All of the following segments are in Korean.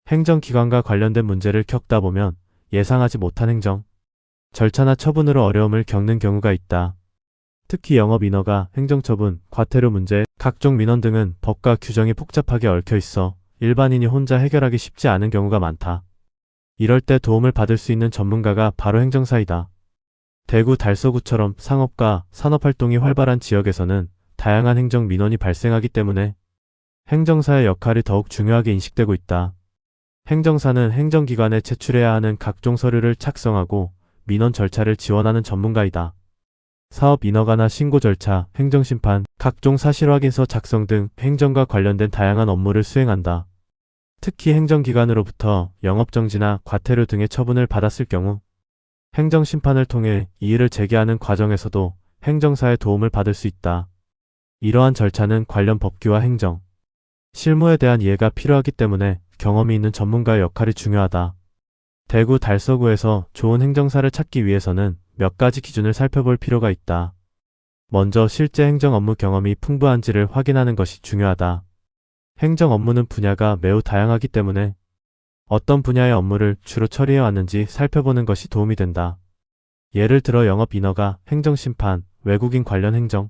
행정기관과 관련된 문제를 겪다 보면 예상하지 못한 행정, 절차나 처분으로 어려움을 겪는 경우가 있다. 특히 영업인허가, 행정처분, 과태료 문제, 각종 민원 등은 법과 규정이 복잡하게 얽혀 있어 일반인이 혼자 해결하기 쉽지 않은 경우가 많다. 이럴 때 도움을 받을 수 있는 전문가가 바로 행정사이다. 대구 달서구처럼 상업과 산업활동이 활발한 지역에서는 다양한 행정 민원이 발생하기 때문에 행정사의 역할이 더욱 중요하게 인식되고 있다. 행정사는 행정기관에 제출해야 하는 각종 서류를 작성하고 민원 절차를 지원하는 전문가이다. 사업 인허가나 신고 절차, 행정심판, 각종 사실확인서 작성 등 행정과 관련된 다양한 업무를 수행한다. 특히 행정기관으로부터 영업정지나 과태료 등의 처분을 받았을 경우 행정심판을 통해 이의를 제기하는 과정에서도 행정사의 도움을 받을 수 있다. 이러한 절차는 관련 법규와 행정, 실무에 대한 이해가 필요하기 때문에 경험이 있는 전문가의 역할이 중요하다. 대구 달서구에서 좋은 행정사를 찾기 위해서는 몇 가지 기준을 살펴볼 필요가 있다. 먼저 실제 행정 업무 경험이 풍부한지를 확인하는 것이 중요하다. 행정 업무는 분야가 매우 다양하기 때문에 어떤 분야의 업무를 주로 처리해왔는지 살펴보는 것이 도움이 된다. 예를 들어 영업인허가, 행정심판, 외국인 관련 행정,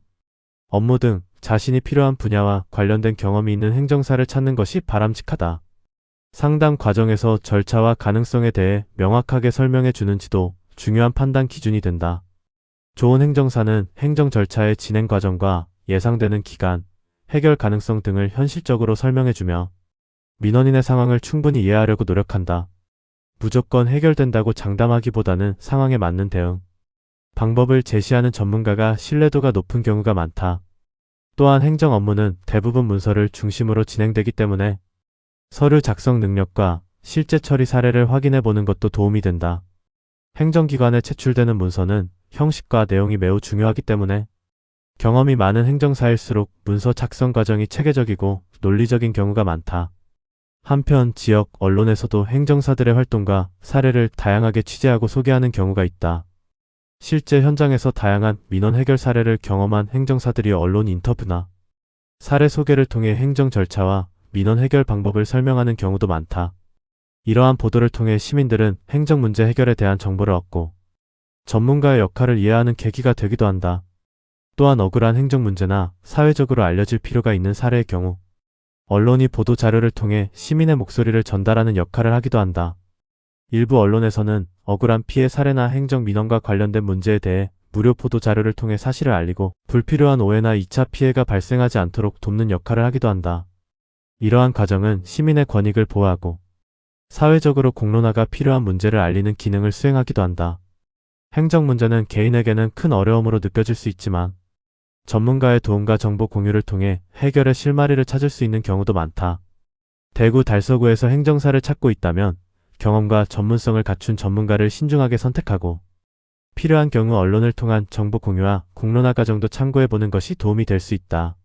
업무 등 자신이 필요한 분야와 관련된 경험이 있는 행정사를 찾는 것이 바람직하다. 상담 과정에서 절차와 가능성에 대해 명확하게 설명해 주는지도 중요한 판단 기준이 된다. 좋은 행정사는 행정 절차의 진행 과정과 예상되는 기간, 해결 가능성 등을 현실적으로 설명해주며 민원인의 상황을 충분히 이해하려고 노력한다. 무조건 해결된다고 장담하기보다는 상황에 맞는 대응, 방법을 제시하는 전문가가 신뢰도가 높은 경우가 많다. 또한 행정 업무는 대부분 문서를 중심으로 진행되기 때문에 서류 작성 능력과 실제 처리 사례를 확인해 보는 것도 도움이 된다. 행정기관에 제출되는 문서는 형식과 내용이 매우 중요하기 때문에 경험이 많은 행정사일수록 문서 작성 과정이 체계적이고 논리적인 경우가 많다. 한편 지역 언론에서도 행정사들의 활동과 사례를 다양하게 취재하고 소개하는 경우가 있다. 실제 현장에서 다양한 민원 해결 사례를 경험한 행정사들이 언론 인터뷰나 사례 소개를 통해 행정 절차와 민원 해결 방법을 설명하는 경우도 많다. 이러한 보도를 통해 시민들은 행정 문제 해결에 대한 정보를 얻고 전문가의 역할을 이해하는 계기가 되기도 한다. 또한 억울한 행정 문제나 사회적으로 알려질 필요가 있는 사례의 경우 언론이 보도 자료를 통해 시민의 목소리를 전달하는 역할을 하기도 한다. 일부 언론에서는 억울한 피해 사례나 행정 민원과 관련된 문제에 대해 무료 보도 자료를 통해 사실을 알리고 불필요한 오해나 2차 피해가 발생하지 않도록 돕는 역할을 하기도 한다. 이러한 과정은 시민의 권익을 보호하고 사회적으로 공론화가 필요한 문제를 알리는 기능을 수행하기도 한다. 행정 문제는 개인에게는 큰 어려움으로 느껴질 수 있지만 전문가의 도움과 정보 공유를 통해 해결의 실마리를 찾을 수 있는 경우도 많다. 대구 달서구에서 행정사를 찾고 있다면 경험과 전문성을 갖춘 전문가를 신중하게 선택하고 필요한 경우 언론을 통한 정보 공유와 공론화 과정도 참고해보는 것이 도움이 될 수 있다.